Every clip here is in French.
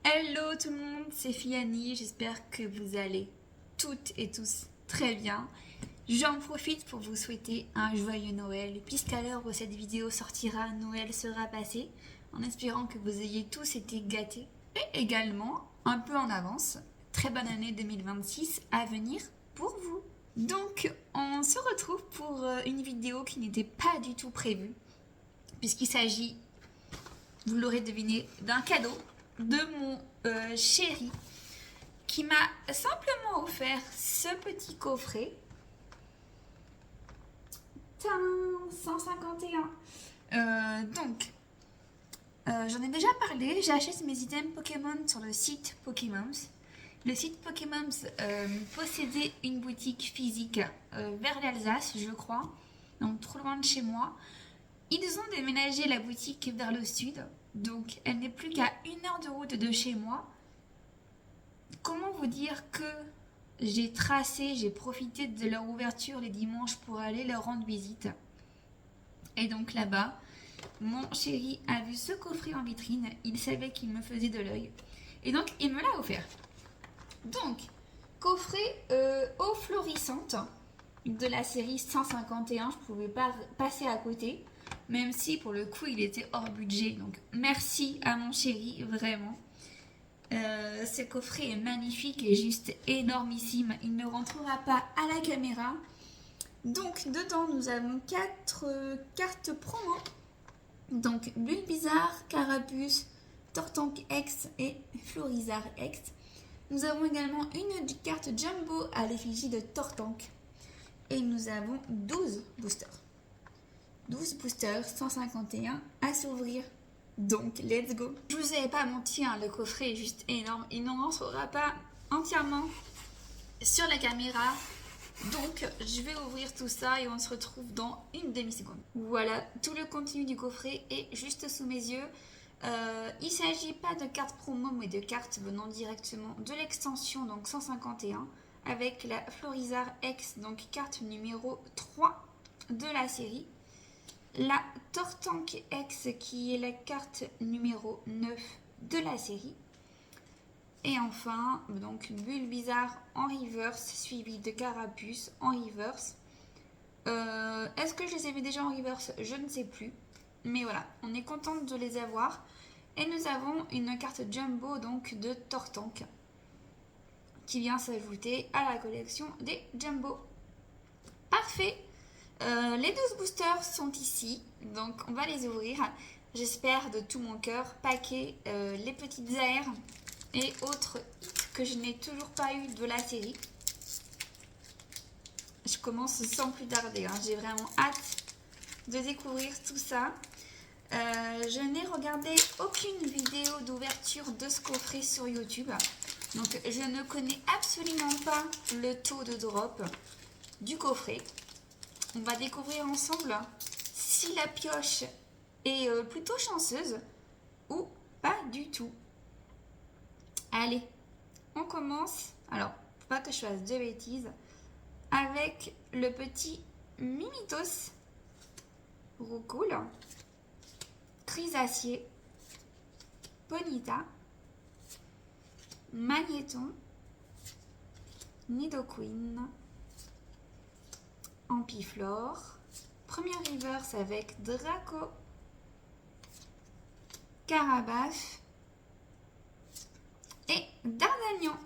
Hello tout le monde, c'est Fiani, j'espère que vous allez toutes et tous très bien. J'en profite pour vous souhaiter un joyeux Noël, puisqu'à l'heure où cette vidéo sortira, Noël sera passé, en espérant que vous ayez tous été gâtés. Et également, un peu en avance, très bonne année 2026 à venir pour vous. Donc, on se retrouve pour une vidéo qui n'était pas du tout prévue, puisqu'il s'agit, vous l'aurez deviné, d'un cadeau de mon chéri qui m'a simplement offert ce petit coffret. 151. J'en ai déjà parlé, j'achète mes items Pokémon sur le site Pokémons. Le site Pokémons possédait une boutique physique vers l'Alsace, je crois, donc trop loin de chez moi. Ils ont déménagé la boutique vers le sud, donc elle n'est plus qu'à 1 heure de route de chez moi. Comment vous dire que j'ai profité de leur ouverture les dimanches pour aller leur rendre visite. Et donc là-bas, mon chéri a vu ce coffret en vitrine, il savait qu'il me faisait de l'œil. Et donc il me l'a offert. Donc, coffret eau florissante de la série 151, je ne pouvais pas passer à côté, même si pour le coup il était hors budget. Donc merci à mon chéri, vraiment. Ce coffret est magnifique et juste énormissime. Il ne rentrera pas à la caméra. Donc dedans nous avons 4 cartes promo. Donc Bulbizarre, Carapuce, Tortank X et Florizarre X. Nous avons également une carte Jumbo à l'effigie de Tortank. Et nous avons 12 boosters. 12 boosters, 151 à s'ouvrir. Donc, let's go. Je vous avais pas menti, hein, le coffret est juste énorme. Il n'en rentrera pas entièrement sur la caméra. Donc, je vais ouvrir tout ça et on se retrouve dans une demi-seconde. Voilà, tout le contenu du coffret est juste sous mes yeux. Il ne s'agit pas de cartes promo, mais de cartes venant directement de l'extension, donc 151, avec la Florizarre X, donc carte numéro 3 de la série. La Tortank X qui est la carte numéro 9 de la série. Et enfin, donc Bulbizarre en reverse suivi de Carapuce en reverse. Est-ce que je les avais déjà en reverse? Je ne sais plus. Mais voilà, on est contente de les avoir. Et nous avons une carte Jumbo donc de Tortank qui vient s'ajouter à la collection des Jumbo. Parfait! Les 12 boosters sont ici, donc on va les ouvrir. J'espère de tout mon cœur paquer les petites aires et autres hits que je n'ai toujours pas eu de la série. Je commence sans plus tarder, hein. J'ai vraiment hâte de découvrir tout ça. Je n'ai regardé aucune vidéo d'ouverture de ce coffret sur YouTube, donc je ne connais absolument pas le taux de drop du coffret. On va découvrir ensemble si la pioche est plutôt chanceuse ou pas du tout. Allez, on commence. Alors, faut pas que je fasse de bêtises. Avec le petit Mimitos, Roucoule, Trisacier, Ponyta, Magnéton, Nidoqueen, Ampiflore, première reverse avec Draco, Carabache et Dardagnan.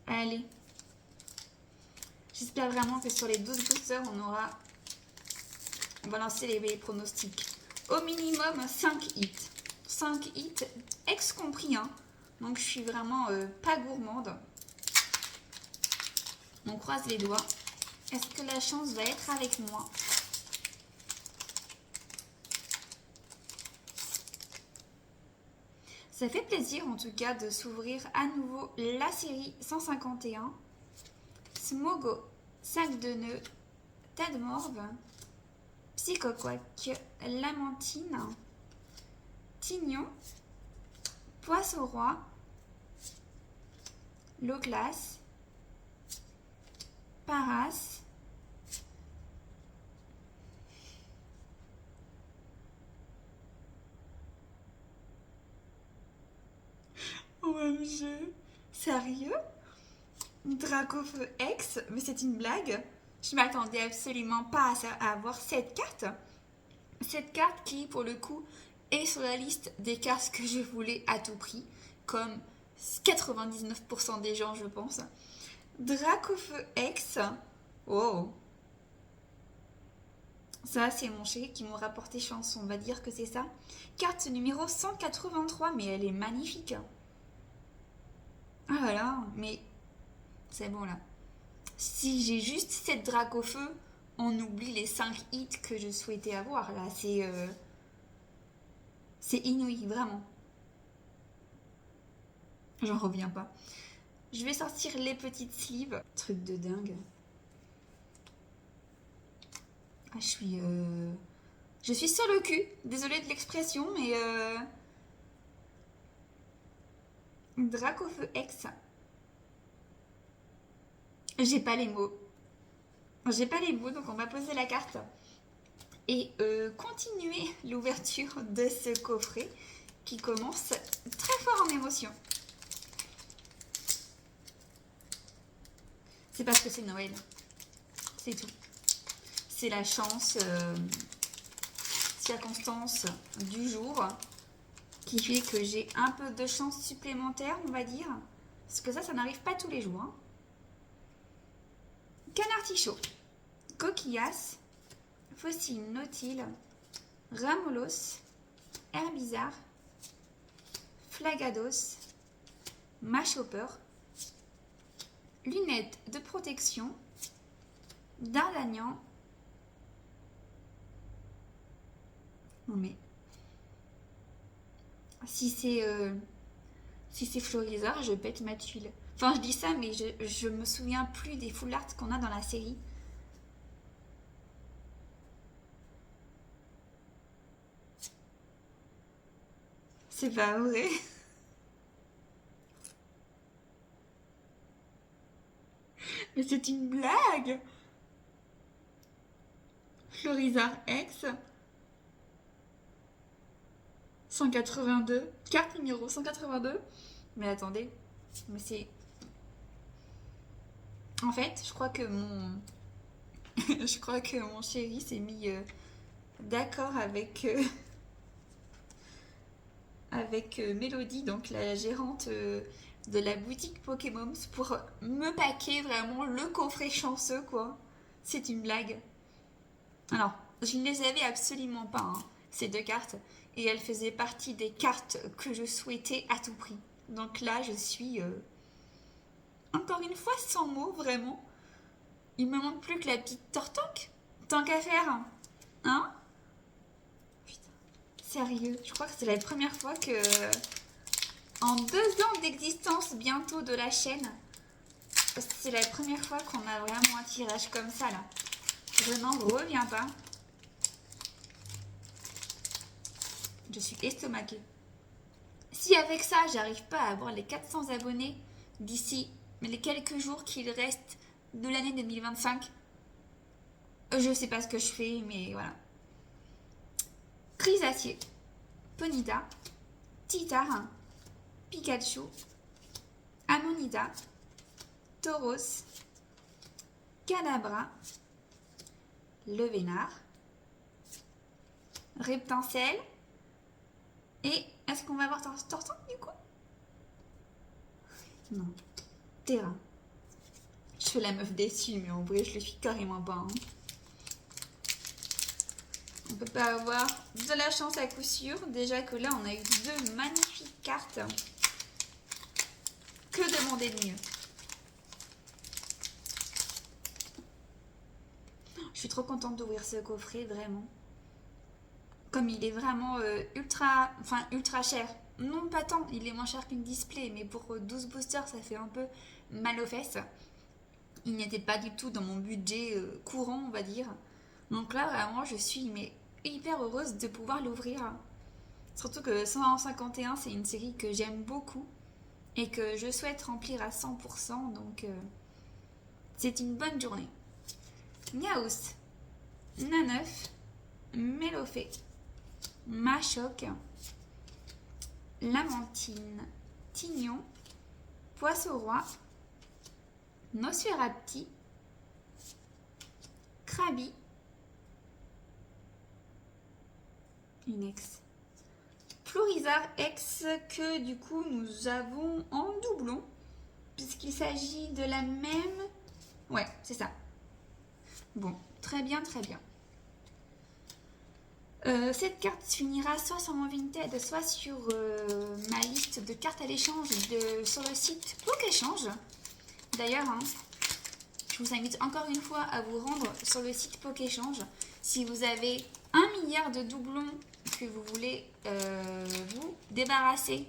Allez, j'espère vraiment que sur les 12 boosters on va lancer les pronostics. Au minimum 5 hits. 5 hits ex compris, hein. Donc je suis vraiment pas gourmande. On croise les doigts. Est-ce que la chance va être avec moi? Ça fait plaisir en tout cas de s'ouvrir à nouveau la série 151. Smogo, Sac de nœuds, Tadmorve, Psychoquack, Lamentine, Tignon, Poisson-Roi, Loclas, Paras, jeu. Sérieux? Dracofeu X? Mais c'est une blague? Je m'attendais absolument pas à avoir cette carte. Cette carte qui, pour le coup, est sur la liste des cartes que je voulais à tout prix, comme 99% des gens, je pense. Dracofeu X. Oh. Ça, c'est mon chéri qui m'a rapporté chance, on va dire que c'est ça. Carte numéro 183, mais elle est magnifique. Ah voilà, mais c'est bon là. Si j'ai juste cette drac au feu, on oublie les 5 hits que je souhaitais avoir là. C'est inouï, vraiment. J'en reviens pas. Je vais sortir les petites sleeves. Truc de dingue. Ah, je suis sur le cul. Désolée de l'expression, mais drac au feu X. J'ai pas les mots. J'ai pas les mots, donc on va poser la carte et continuer l'ouverture de ce coffret qui commence très fort en émotion. C'est parce que c'est Noël. C'est tout. C'est la chance, circonstance du jour qui fait que j'ai un peu de chance supplémentaire, on va dire. Parce que ça n'arrive pas tous les jours. Hein. Canartichaud, coquillas, fossile nautile, ramolos, herbizarre, flagados, mâchopper, lunettes de protection, dardagnan. Non mais si c'est Florizard, je pète ma tuile. Enfin, je dis ça, mais je me souviens plus des full art qu'on a dans la série. C'est pas vrai. Mais c'est une blague. Florizard X 182, carte numéro 182. Mais attendez, mais c'est... En fait, je crois que mon chéri s'est mis d'accord avec Mélodie, donc la gérante de la boutique Pokémon, pour me paquer vraiment le coffret chanceux, quoi. C'est une blague. Alors, je ne les avais absolument pas, hein, ces deux cartes, et elles faisaient partie des cartes que je souhaitais à tout prix. Donc là, je suis encore une fois sans mots, vraiment. Il me manque plus que la petite tortanque. Tant qu'à faire. Hein? Putain. Sérieux, je crois que c'est la première fois que, en 2 ans d'existence bientôt de la chaîne, c'est la première fois qu'on a vraiment un tirage comme ça, là. Je n'en reviens pas. Je suis estomaquée. Si avec ça, j'arrive pas à avoir les 400 abonnés d'ici les quelques jours qu'il reste de l'année 2025, je sais pas ce que je fais, mais voilà. Crisacier, Ponyta, Titar, Pikachu, Amonita, Tauros, Kadabra, Levénard, Reptincelle, et est-ce qu'on va avoir Tortank du coup? Non. Terra. Je fais la meuf déçue, mais en vrai, je le suis carrément pas. Hein. On peut pas avoir de la chance à coup sûr. Déjà que là, on a eu 2 magnifiques cartes. Que demander de mieux? Je suis trop contente d'ouvrir ce coffret, vraiment. Comme il est vraiment ultra cher. Non, pas tant, il est moins cher qu'une display, mais pour 12 boosters, ça fait un peu mal aux fesses. Il n'était pas du tout dans mon budget courant, on va dire. Donc là, vraiment, je suis hyper heureuse de pouvoir l'ouvrir. Surtout que 151, c'est une série que j'aime beaucoup et que je souhaite remplir à 100%, donc c'est une bonne journée. Niaous, Naneuf, Mélofée, Machoc, Lamentine, Tignon, Poisson roi, Nosferapti, Krabi, Inex, Florizard X que du coup nous avons en doublon puisqu'il s'agit de la même... Ouais, c'est ça. Bon, très bien, très bien. Cette carte finira soit sur mon Vinted, soit sur ma liste de cartes à l'échange sur le site Pokéchange. D'ailleurs, hein, je vous invite encore une fois à vous rendre sur le site Pokéchange si vous avez 1 milliard de doublons que vous voulez vous débarrasser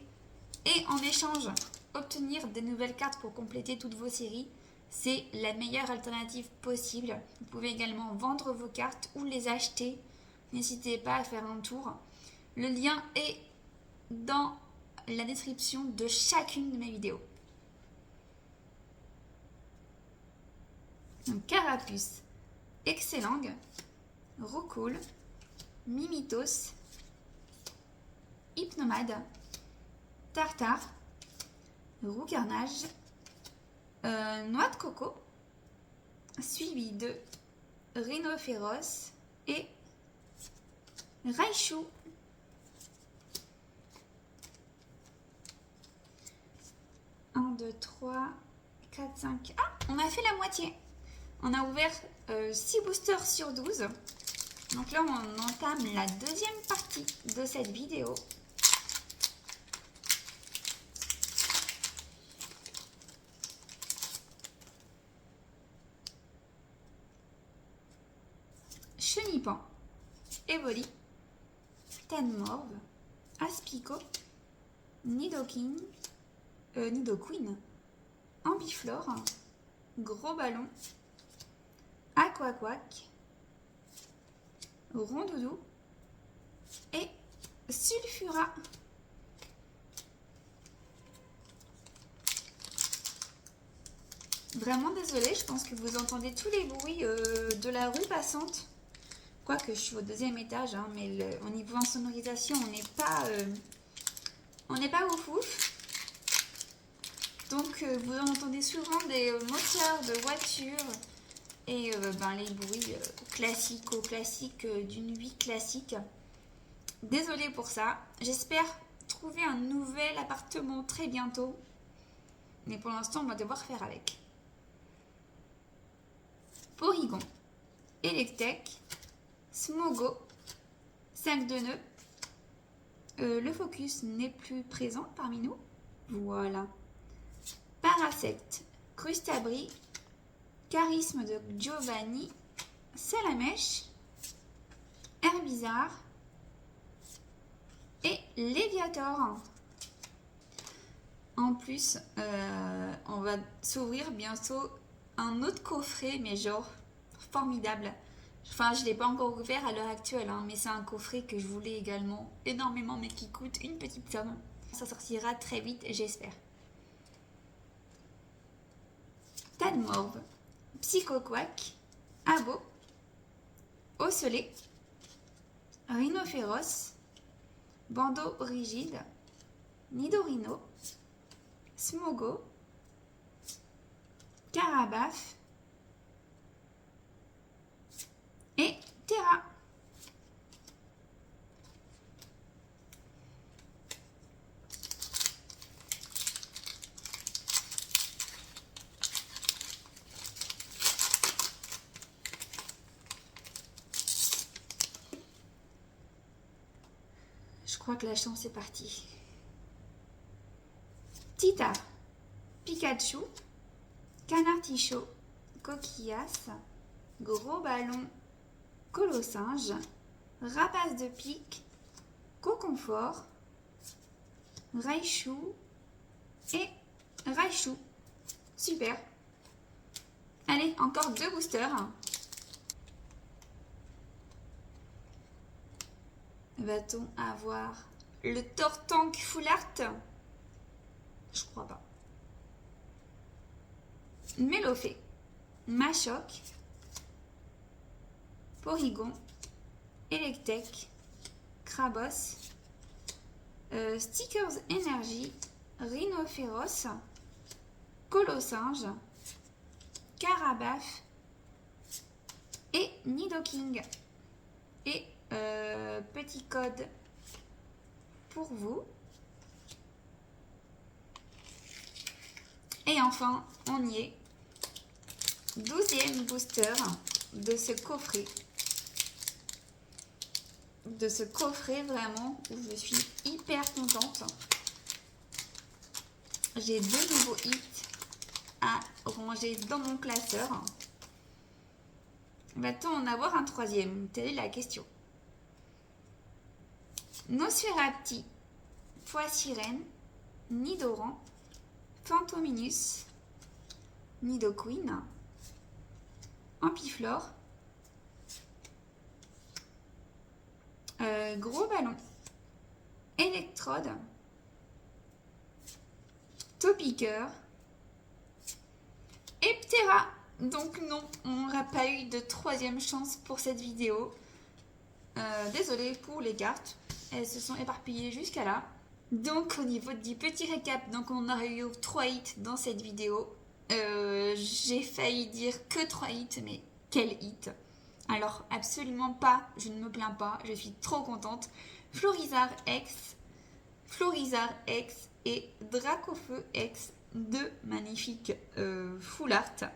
et en échange obtenir des nouvelles cartes pour compléter toutes vos séries. C'est la meilleure alternative possible. Vous pouvez également vendre vos cartes ou les acheter. N'hésitez pas à faire un tour. Le lien est dans la description de chacune de mes vidéos. Donc, Carapuce, Excellang, Roucoule, Mimitos, Hypnomade, Tartare, Roucarnage, Noix de coco, suivi de Rhinophéros et Raichu. Un, 2, 3, 4, 5... Ah, on a fait la moitié. On a ouvert 6 boosters sur 12. Donc là, on entame la deuxième partie de cette vidéo. Chenipan, Evoli, Tanmorve, Aspico, Nidoking, Nidoqueen, Ambiflore, Gros Ballon, Aquaquack, Rondoudou et Sulfura. Vraiment désolée, je pense que vous entendez tous les bruits de la rue passante. Quoique je suis au 2e étage, hein, mais au niveau insonorisation, on n'est pas ouf ouf. Donc vous entendez souvent des moteurs de voitures et les bruits classiques d'une vie classique. Désolée pour ça. J'espère trouver un nouvel appartement très bientôt. Mais pour l'instant, on va devoir faire avec. Porygon, Electek, Smogo, 5 de nœuds. Le focus n'est plus présent parmi nous. Voilà. Parasect, Crustabri, Charisme de Giovanni, Salamèche, Herbizarre et Léviator. En plus, on va s'ouvrir bientôt un autre coffret, mais genre formidable. Enfin, je ne l'ai pas encore ouvert à l'heure actuelle, hein, mais c'est un coffret que je voulais également énormément, mais qui coûte une petite somme. Ça sortira très vite, j'espère. Tanmorve, Psychoquack, Abo, Ocellé, Rhinophéros, Bandeau rigide, Nidorino, Smogo, Carabaf et Terra. Je crois que la chance est partie. Tita, Pikachu, Canartichaud, Coquillasse, Gros Ballon, Colossinge, Rapace de pique, Coconfort, Raichu et Raichu. Super. Allez, encore 2 boosters. Va-t-on avoir le Tortank Full Art? Je crois pas. Mélofée, Machoc, Porygon, Electek, Krabos, Stickers Energy, Rhinophéros, Colossinge, Carabafe et Nidoking. Et petit code pour vous. Et enfin, on y est. 12e booster de ce coffret. De ce coffret vraiment où je suis hyper contente. J'ai 2 nouveaux hits à ranger dans mon classeur. Va-t-on en avoir un 3e? Telle est la question. Nosferapti, Poissirène, Nidoran, Fantominus, Nidoqueen, Ampiflore, Gros Ballon, Electrode, Topiqueur et Ptera. Donc non, on n'aura pas eu de 3e chance pour cette vidéo. Désolée pour les cartes, elles se sont éparpillées jusqu'à là. Donc au niveau du petit récap, donc on aurait eu 3 hits dans cette vidéo. J'ai failli dire que 3 hits, mais quel hit! Alors absolument pas, je ne me plains pas, je suis trop contente. Florizarre X et Dracofeu X, 2 magnifiques full art.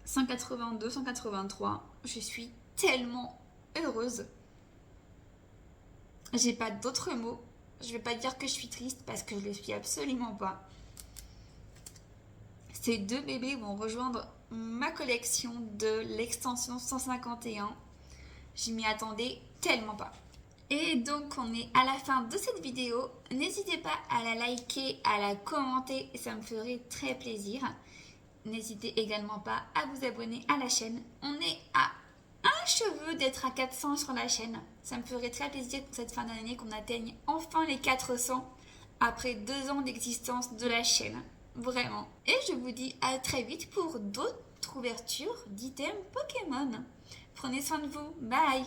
182, 183, je suis tellement heureuse. J'ai pas d'autres mots. Je vais pas dire que je suis triste parce que je le suis absolument pas. Ces 2 bébés vont rejoindre ma collection de l'extension 151. Je m'y attendais tellement pas. Et donc on est à la fin de cette vidéo. N'hésitez pas à la liker, à la commenter, ça me ferait très plaisir. N'hésitez également pas à vous abonner à la chaîne. On est à un cheveu d'être à 400 sur la chaîne. Ça me ferait très plaisir pour cette fin d'année qu'on atteigne enfin les 400 après 2 ans d'existence de la chaîne. Vraiment. Et je vous dis à très vite pour d'autres ouvertures d'items Pokémon. Prenez soin de vous. Bye!